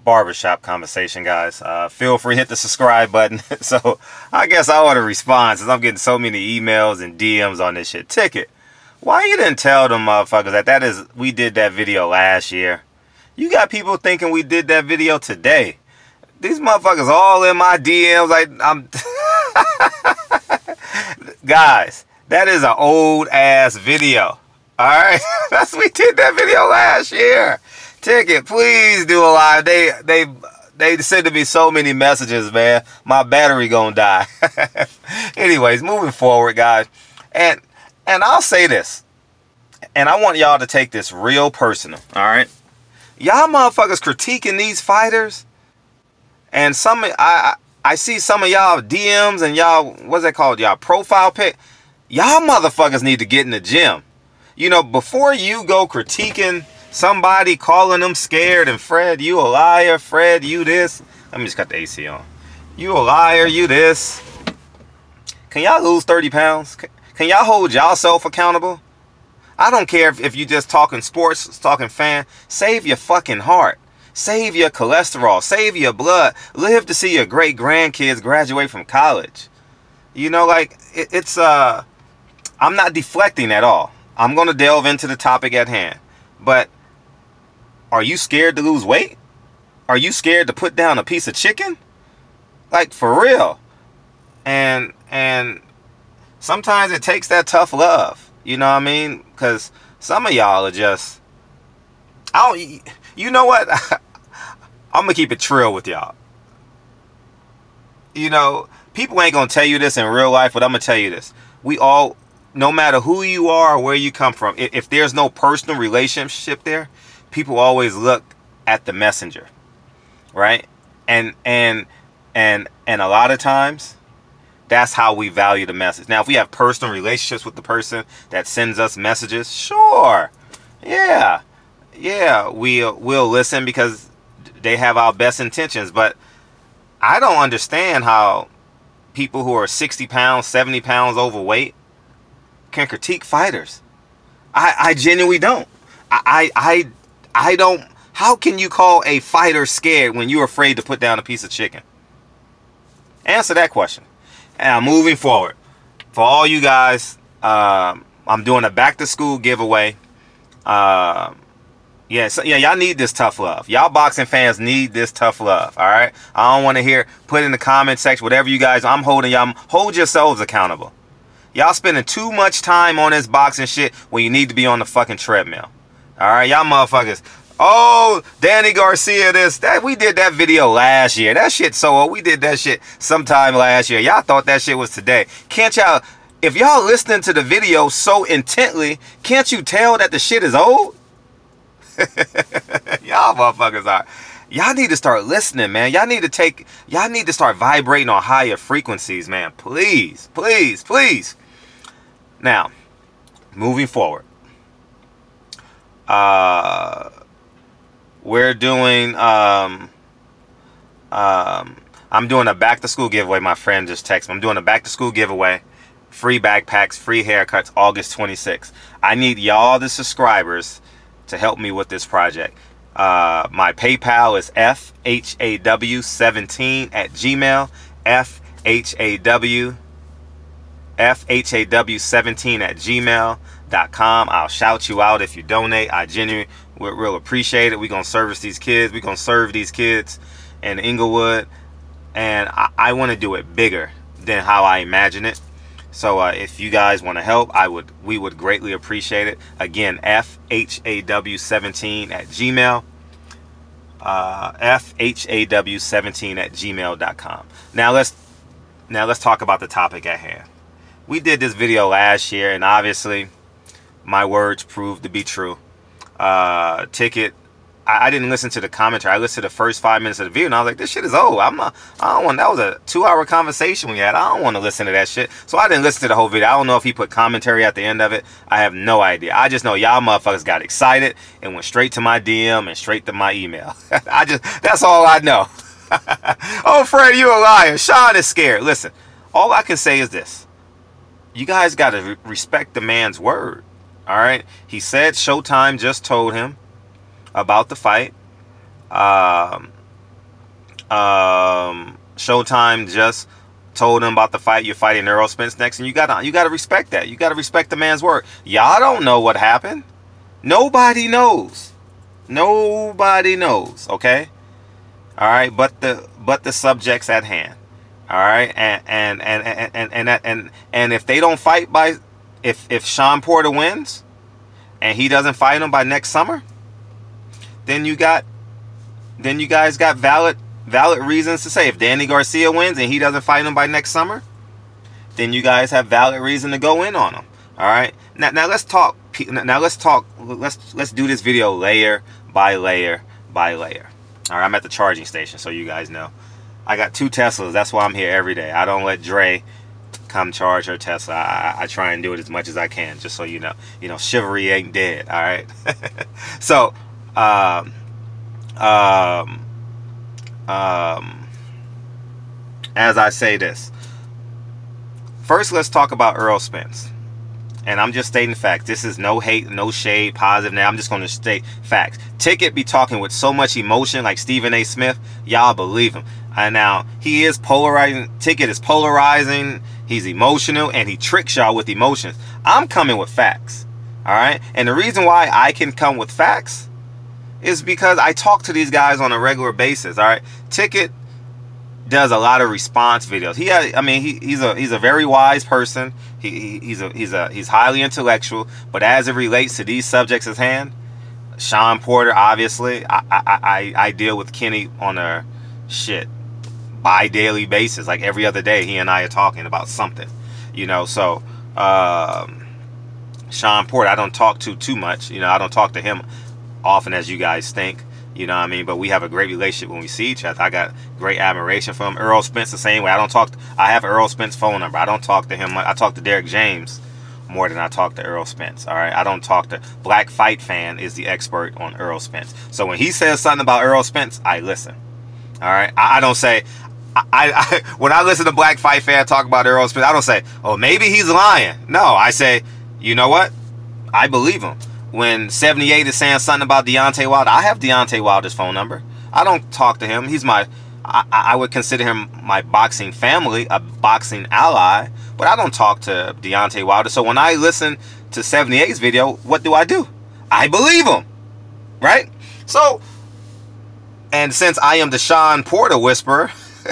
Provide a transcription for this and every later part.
barbershop conversation, guys. Feel free to hit the subscribe button. So I guess I ought to respond since I'm getting so many emails and DMs on this shit. Ticket, why you didn't tell them motherfuckers that we did that video last year? You got people thinking we did that video today. These motherfuckers all in my DMs. Like, I'm guys, that is an old ass video. Alright? We did that video last year. Ticket, please do a live. They sending me so many messages, man. My battery gonna die. Anyways, moving forward, guys. And I'll say this. And I want y'all to take this real personal. Alright? Y'all motherfuckers critiquing these fighters. And I see some of y'all DMs and y'all, what's that called? Y'all profile pic. Y'all motherfuckers need to get in the gym. You know, before you go critiquing somebody, calling them scared, and Fred, you a liar, Fred, you this. Let me just cut the AC on. You a liar, you this. Can y'all lose 30 pounds? Can y'all hold y'all accountable? I don't care if you just talking sports, talking fan. Save your fucking heart. Save your cholesterol. Save your blood. Live to see your great grandkids graduate from college. You know, like, I'm not deflecting at all. I'm going to delve into the topic at hand. But are you scared to lose weight? Are you scared to put down a piece of chicken? Like, for real. And sometimes it takes that tough love. You know what I mean? Because some of y'all are just... you know what? I'm going to keep it trill with y'all. You know, people ain't going to tell you this in real life, but I'm going to tell you this. We all, no matter who you are or where you come from, if there's no personal relationship there, people always look at the messenger. Right? And a lot of times, that's how we value the message. Now, if we have personal relationships with the person that sends us messages, sure. Yeah, we'll listen because they have our best intentions. But I don't understand how people who are 60 pounds, 70 pounds overweight can critique fighters. I genuinely don't. I don't. How can you call a fighter scared when you're afraid to put down a piece of chicken? Answer that question. And moving forward, for all you guys, I'm doing a back to school giveaway. Yeah, y'all need this tough love. Y'all boxing fans need this tough love. All right, I don't want to hear. Put in the comment section whatever you guys. I'm holding y'all. Hold yourselves accountable. Y'all spending too much time on this boxing shit when you need to be on the fucking treadmill. All right, y'all motherfuckers. Oh, Danny Garcia, we did that video last year. That shit so old. We did that shit sometime last year. Y'all thought that shit was today. Can't y'all, if y'all listening to the video so intently, can't you tell that the shit is old? Y'all motherfuckers are. Y'all need to start listening, man. Y'all need to start vibrating on higher frequencies, man. Please, please, please. Now, moving forward. We're doing, I'm doing a back to school giveaway. My friend just texted me. I'm doing a back to school giveaway. Free backpacks, free haircuts, August 26th. I need y'all, the subscribers, to help me with this project. My PayPal is FHAW17@gmail. FHAW17@gmail.com. I'll shout you out if you donate. I genuinely will appreciate it. We're going to service these kids. We're going to serve these kids in Inglewood. And I want to do it bigger than how I imagine it. So if you guys want to help, we would greatly appreciate it. Again, FHAW17@gmail. FHAW17@gmail.com. Now let's talk about the topic at hand. We did this video last year, and obviously my words proved to be true. Ticket, I didn't listen to the commentary. I listened to the first 5 minutes of the video, and I was like, this shit is old. That was a 2-hour conversation we had. I don't want to listen to that shit. So I didn't listen to the whole video. I don't know if he put commentary at the end of it. I have no idea. I just know y'all motherfuckers got excited and went straight to my DM and straight to my email. That's all I know. Oh, Fred, you a liar. Shawn is scared. Listen, all I can say is this. You guys got to respect the man's word. All right. He said Showtime just told him about the fight. Showtime just told him about the fight. You're fighting Errol Spence next, and you gotta respect that. You gotta respect the man's word. Y'all don't know what happened. Nobody knows. Nobody knows. Okay. All right. But the subjects at hand. All right. And if they don't fight by, if Shawn Porter wins, and he doesn't fight him by next summer, then you guys got valid reasons to say. If Danny Garcia wins and he doesn't fight him by next summer, then you guys have valid reason to go in on him. All right. Now let's talk. Let's do this video layer by layer by layer. All right. I'm at the charging station, so you guys know. I got 2 Teslas. That's why I'm here every day. I don't let Dre come charge her Tesla. I try and do it as much as I can, just so you know. You know, chivalry ain't dead. All right. So, as I say this, first let's talk about Errol Spence. And I'm just stating facts. This is no hate, no shade, positive. Now I'm just going to state facts. Ticket be talking with so much emotion, like Stephen A. Smith. Y'all believe him. And now he is polarizing. Ticket is polarizing. He's emotional, and he tricks y'all with emotions. I'm coming with facts. All right. And the reason why I can come with facts is because I talk to these guys on a regular basis. All right. Ticket does a lot of response videos. He's a very wise person. He's highly intellectual. But as it relates to these subjects at hand, Shawn Porter, obviously, I deal with Kenny on a bi-daily basis. Like every other day, he and I are talking about something. You know, so Shawn Porter, I don't talk to too much. You know, I don't talk to him often as you guys think. You know what I mean? But we have a great relationship when we see each other. I got great admiration for him. Errol Spence the same way. I have Errol Spence's phone number. I don't talk to him. I talk to Derek James more than I talk to Errol Spence. All right. I don't talk to Black Fight Fan is the expert on Errol Spence. So when he says something about Errol Spence, I listen. All right. I don't say, when I listen to Black Fight Fan talk about Errol Spence, I don't say, oh, maybe he's lying. No, I say, you know what? I believe him. When 78 is saying something about Deontay Wilder, I have Deontay Wilder's phone number. I don't talk to him. He's I would consider him my boxing family, a boxing ally, but I don't talk to Deontay Wilder. So when I listen to 78's video, what do? I believe him, right? So, and since I am the Shawn Porter whisperer,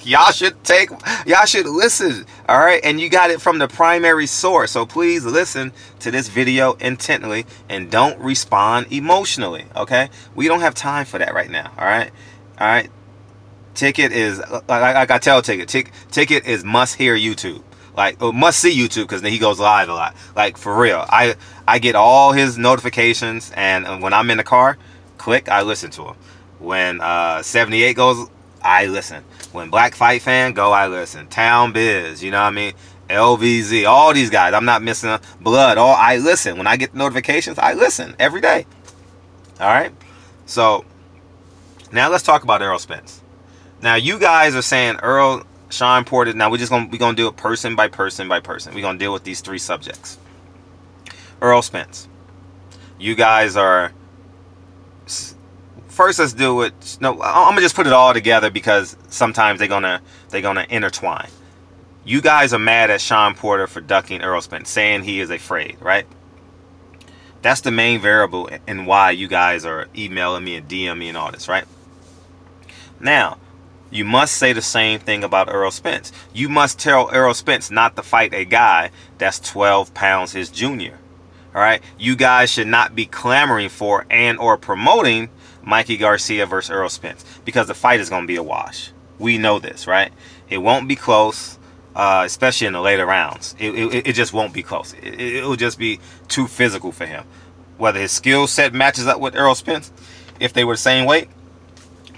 y'all should listen, all right? And you got it from the primary source, so please listen to this video intently and don't respond emotionally, okay? We don't have time for that right now, all right? Ticket is, like I tell Ticket is must-hear YouTube, like, or must-see YouTube, because then he goes live a lot, like, for real. I get all his notifications, and when I'm in the car, I listen to him. When 78 goes, I listen. When Black Fight Fan go, I listen. Town Biz, you know what I mean? LVZ, all these guys. I'm not missing blood. I listen. When I get notifications, I listen every day. All right? So, now let's talk about Errol Spence. Now, you guys are saying Shawn Porter. Now, we're gonna do it person by person by person. We're gonna deal with these 3 subjects. Errol Spence. You guys are... First, let's do it. No, I'm gonna just put it all together because sometimes they're gonna intertwine. You guys are mad at Shawn Porter for ducking Errol Spence, saying he is afraid, right? That's the main variable in why you guys are emailing me and DMing me and all this, right? Now, you must say the same thing about Errol Spence. You must tell Errol Spence not to fight a guy that's 12 pounds his junior. All right? You guys should not be clamoring for and or promoting Mikey Garcia versus Errol Spence, because the fight is going to be a wash. We know this, right? It won't be close, especially in the later rounds. It just won't be close. It'll just be too physical for him. Whether his skill set matches up with Errol Spence, if they were the same weight,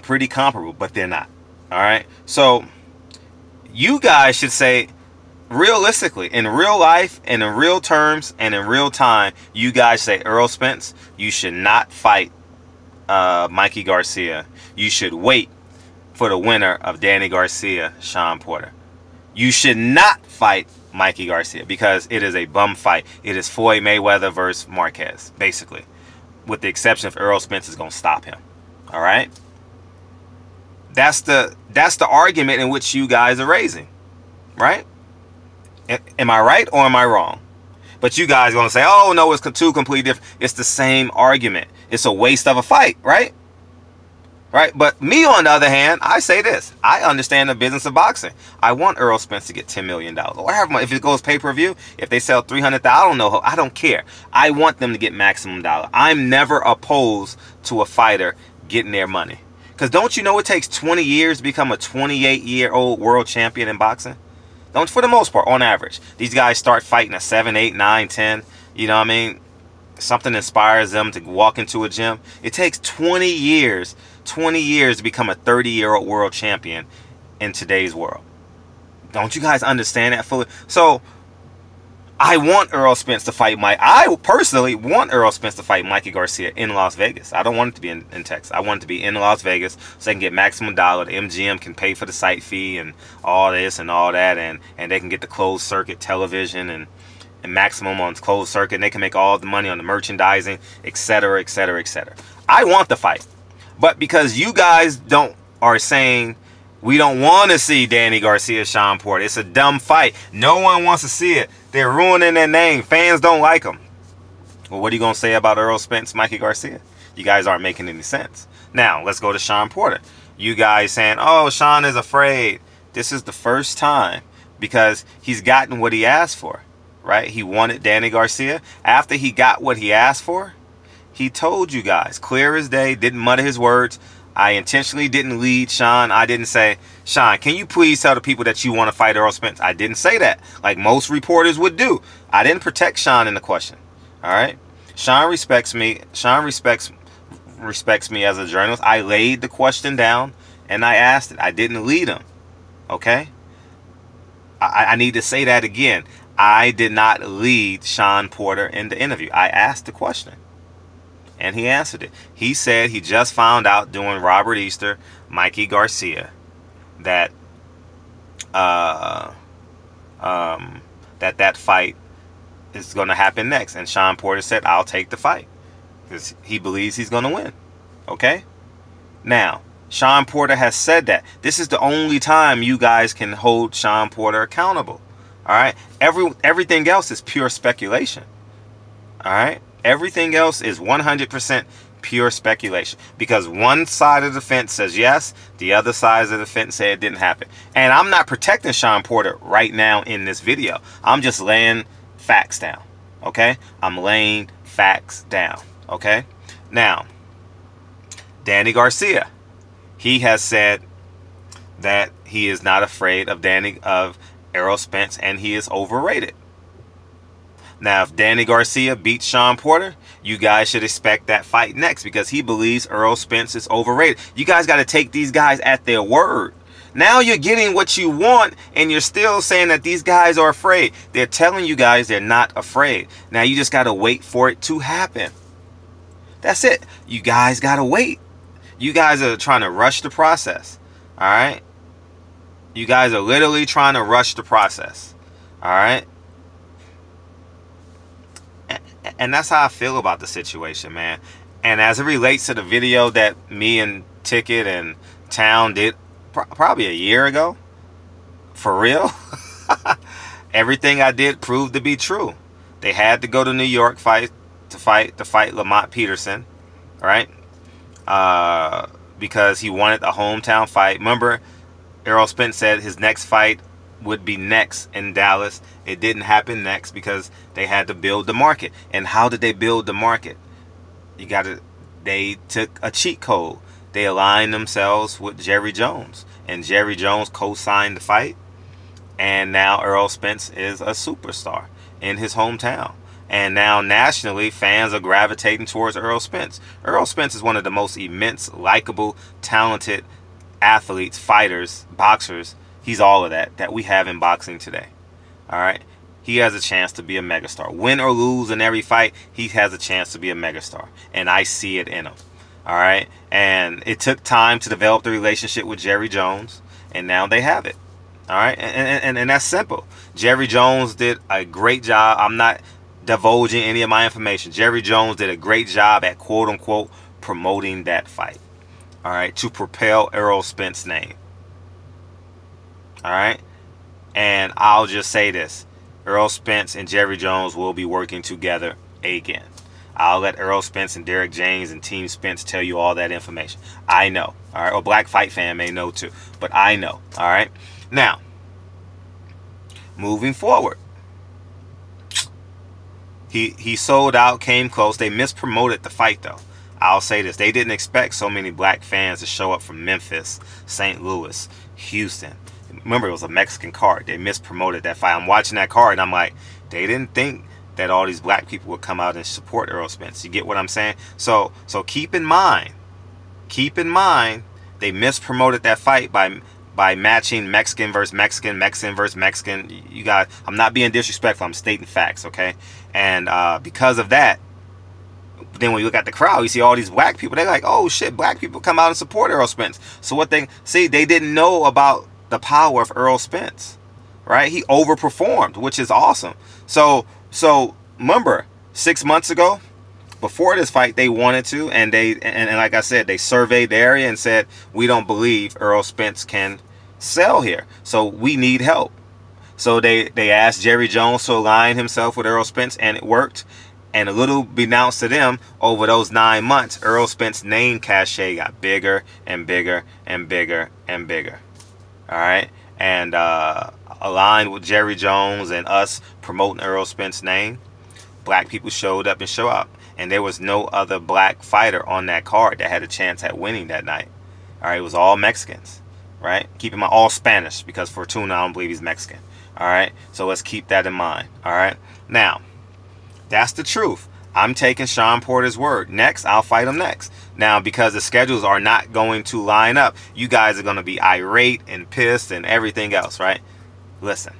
pretty comparable, but they're not. All right? So you guys should say, realistically, in real life and in real terms and in real time, you guys say, Errol Spence, you should not fight Mikey Garcia. You should wait for the winner of Danny Garcia, Shawn Porter. You should not fight Mikey Garcia because it is a bum fight. It is Floyd Mayweather versus Marquez, basically, with the exception of Errol Spence is going to stop him. All right? That's the argument in which you guys are raising, right? Am I right or am I wrong? But you guys are going to say, oh, no, it's two completely different. It's the same argument. It's a waste of a fight, right? Right? But me, on the other hand, I say this. I understand the business of boxing. I want Errol Spence to get $10 million. Or if it goes pay-per-view, if they sell 300,000, I don't know. I don't care. I want them to get maximum dollar. I'm never opposed to a fighter getting their money. Because don't you know it takes 20 years to become a 28-year-old world champion in boxing? Don't, for the most part, on average. These guys start fighting at 7, 8, 9, 10. You know what I mean? Something inspires them to walk into a gym. It takes 20 years to become a 30-year-old world champion in today's world. Don't you guys understand that fully? So, I want Errol Spence to fight I personally want Errol Spence to fight Mikey Garcia in Las Vegas. I don't want it to be in Texas. I want it to be in Las Vegas so they can get maximum dollar. The MGM can pay for the site fee and all this and all that, and they can get the closed circuit television and maximum on closed circuit, and they can make all the money on the merchandising, etc., etc., etc. I want the fight. But because you guys are saying we don't want to see Danny Garcia, Shawn Porter. It's a dumb fight. No one wants to see it. They're ruining their name. Fans don't like them. Well, what are you going to say about Errol Spence, Mikey Garcia? You guys aren't making any sense. Now, let's go to Shawn Porter. You guys saying, oh, Shawn is afraid. This is the first time because he's gotten what he asked for, right? He wanted Danny Garcia. After he got what he asked for, he told you guys, clear as day, didn't mutter his words. I intentionally didn't lead Shawn. I didn't say, Shawn, can you please tell the people that you want to fight Errol Spence? I didn't say that, like most reporters would do. I didn't protect Shawn in the question. All right? Shawn respects me. Shawn respects me as a journalist. I laid the question down and I asked it. I didn't lead him. Okay? I need to say that again. I did not lead Shawn Porter in the interview. I asked the question. And he answered it. He said he just found out doing Robert Easter, Mikey Garcia, that that fight is going to happen next. And Shawn Porter said, I'll take the fight. Because he believes he's going to win. Okay? Now, Shawn Porter has said that. This is the only time you guys can hold Shawn Porter accountable. All right? Everything else is pure speculation. All right? Everything else is 100% pure speculation. Because one side of the fence says yes, the other side of the fence say it didn't happen. And I'm not protecting Shawn Porter right now in this video. I'm just laying facts down. Okay? I'm laying facts down. Okay? Now, Danny Garcia. He has said that he is not afraid of Errol Spence and he is overrated. Now, if Danny Garcia beats Shawn Porter, you guys should expect that fight next because he believes Errol Spence is overrated. You guys got to take these guys at their word. Now you're getting what you want and you're still saying that these guys are afraid. They're telling you guys they're not afraid. Now you just got to wait for it to happen. That's it. You guys got to wait. You guys are trying to rush the process. All right? You guys are literally trying to rush the process. All right? And that's how I feel about the situation, man. And as it relates to the video that me and Ticket and Town did probably a year ago, for real, everything I did proved to be true. They had to go to New York to fight Lamont Peterson, right? Because he wanted a hometown fight. Remember, Errol Spence said his next fight would be next in Dallas. It didn't happen next because they had to build the market. And how did they build the market? They took a cheat code. They aligned themselves with Jerry Jones. And Jerry Jones co-signed the fight. And now Errol Spence is a superstar in his hometown. And now nationally, fans are gravitating towards Errol Spence. Errol Spence is one of the most immense, likable, talented athletes, fighters, boxers. He's all of that we have in boxing today. All right? He has a chance to be a megastar. Win or lose in every fight, he has a chance to be a megastar. And I see it in him. All right? And it took time to develop the relationship with Jerry Jones. And now they have it. All right? And that's simple. Jerry Jones did a great job. I'm not divulging any of my information. Jerry Jones did a great job at quote-unquote promoting that fight. all right, to propel Errol Spence's name. All right, and I'll just say this: Errol Spence and Jerry Jones will be working together again. I'll let Errol Spence and Derek James and Team Spence tell you all that information. I know, all right, or Black Fight Fan may know too, but I know, all right. Now, moving forward, he sold out, came close. They mispromoted the fight though. I'll say this: they didn't expect so many black fans to show up from Memphis, St. Louis, Houston. Remember, it was a Mexican card. They mispromoted that fight. I'm watching that card and I'm like, they didn't think that all these black people would come out and support Errol Spence. You get what I'm saying? So keep in mind, they mispromoted that fight by matching Mexican versus Mexican, Mexican versus Mexican. You got, I'm not being disrespectful, I'm stating facts, okay? And because of that, then when you look at the crowd, you see all these black people. They're like, oh shit, black people come out and support Errol Spence. So what they see, they didn't know about the power of Errol Spence, right? He overperformed, which is awesome. So remember, 6 months ago, before this fight, they wanted to, and like I said, they surveyed the area and said, we don't believe Errol Spence can sell here, so we need help. So they asked Jerry Jones to align himself with Errol Spence, and it worked. And a little beknownst to them, over those 9 months, Errol Spence's name cachet got bigger and bigger and bigger and bigger. All right, and aligned with Jerry Jones and us promoting Errol Spence's name, black people showed up and show up. And there was no other black fighter on that card that had a chance at winning that night. All right, it was all Mexicans, right? Keep in mind, all Spanish, because Fortuna, I don't believe he's Mexican. All right, so let's keep that in mind. All right, now, that's the truth. I'm taking Shawn Porter's word. Next, I'll fight him next. Now, because the schedules are not going to line up, you guys are going to be irate and pissed and everything else, right? Listen,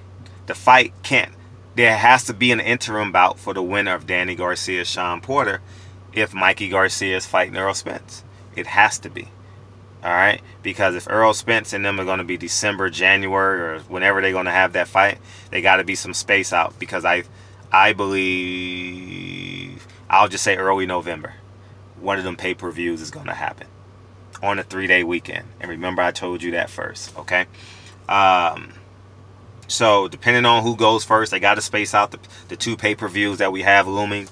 the fight can't. There has to be an interim bout for the winner of Danny Garcia, Shawn Porter, if Mikey Garcia is fighting Errol Spence. It has to be. All right? Because if Errol Spence and them are going to be December, January, or whenever they're going to have that fight, they got to be some space out. Because I believe, I'll just say early November, one of them pay-per-views is going to happen on a 3-day weekend. And remember, I told you that first, okay? So depending on who goes first, they got to space out the 2 pay-per-views that we have looming.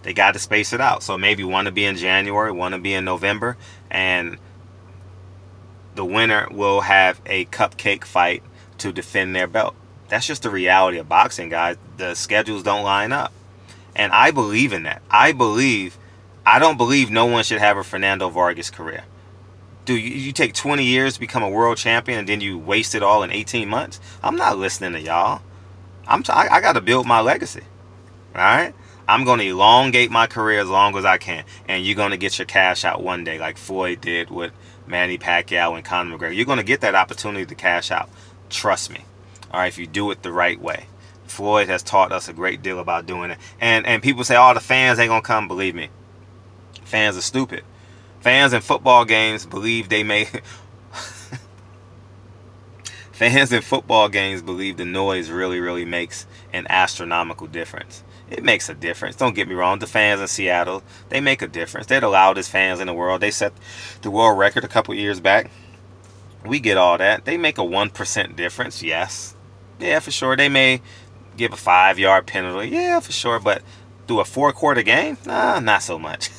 They got to space it out. So maybe one to be in January, one to be in November, and the winner will have a cupcake fight to defend their belt. That's just the reality of boxing, guys. The schedules don't line up. And I believe in that. I don't believe no one should have a Fernando Vargas career. Dude, you take 20 years to become a world champion and then you waste it all in 18 months? I'm not listening to y'all. I got to build my legacy. All right? I'm going to elongate my career as long as I can. And you're going to get your cash out one day like Floyd did with Manny Pacquiao and Conor McGregor. You're going to get that opportunity to cash out. Trust me. All right, if you do it the right way. Floyd has taught us a great deal about doing it. And people say, oh, the fans ain't going to come. Believe me. Fans are stupid. Fans in football games believe they may... Fans in football games believe the noise really makes an astronomical difference. It makes a difference. Don't get me wrong. The fans in Seattle, they make a difference. They're the loudest fans in the world. They set the world record a couple years back. We get all that. They make a 1% difference, yes. Yeah, for sure. They may give a 5-yard penalty. Yeah, for sure. But through a 4-quarter game? Nah, not so much.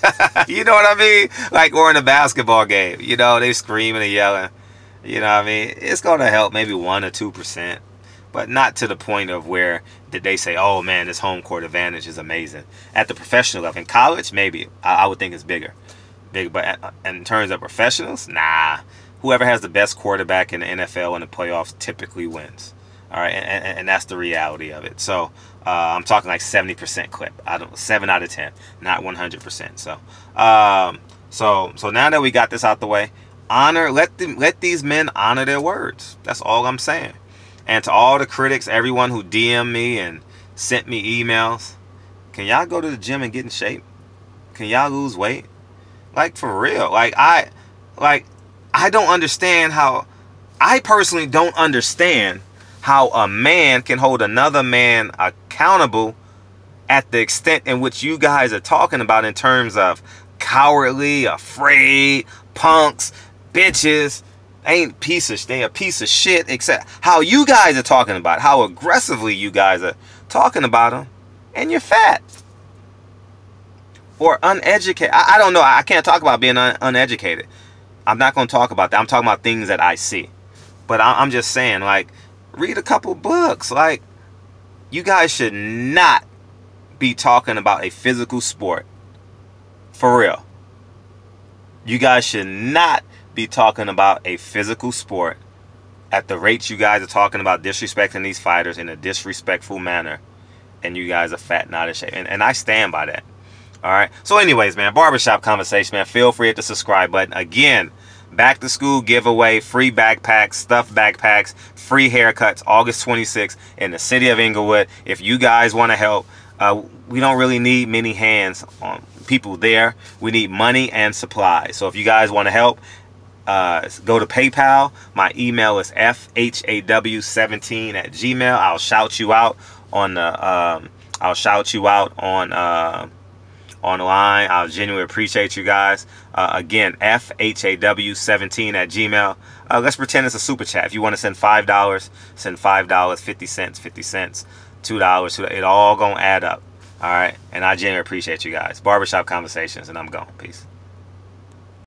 You know what I mean? Like we're in a basketball game. You know, they screaming and yelling. You know what I mean? It's going to help maybe 1 or 2%. But not to the point of where did they say, oh man, this home court advantage is amazing. At the professional level. In college, maybe. I would think it's bigger. But in terms of professionals, nah. Whoever has the best quarterback in the NFL in the playoffs typically wins. All right, and that's the reality of it. So I'm talking like 70% clip. 7 out of 10, not 100%. So now that we got this out the way, let these men honor their words. That's all I'm saying. And to all the critics, everyone who DM'd me and sent me emails, can y'all go to the gym and get in shape? Can y'all lose weight? Like for real. I don't understand how. I personally don't understand how a man can hold another man accountable at the extent in which you guys are talking about in terms of cowardly, afraid, punks, bitches, they a piece of shit, except how you guys are talking about it, how aggressively you guys are talking about them, and you're fat. Or uneducated. I don't know. I can't talk about being uneducated. I'm not going to talk about that. I'm talking about things that I see. But I'm just saying, like, read a couple books. Like, you guys should not be talking about a physical sport. For real. You guys should not be talking about a physical sport at the rates you guys are talking about disrespecting these fighters in a disrespectful manner. And you guys are fat, not in shape. And I stand by that. All right. So anyways, man, barbershop conversation, man. Feel free to hit the subscribe button. Again, back to school giveaway, free backpacks, stuffed backpacks, free haircuts, August 26th in the city of Inglewood. If you guys want to help, we don't really need many hands on people there. We need money and supplies. So if you guys want to help, go to PayPal. My email is fhaw17@gmail. I'll shout you out on the online. I'll genuinely appreciate you guys. Again, fhaw17@gmail. Let's pretend it's a super chat. If you want to send $5, send $5, 50 cents, 50 cents, $2. It all gonna add up. All right, and I genuinely appreciate you guys. Barbershop conversations, and I'm gone. Peace.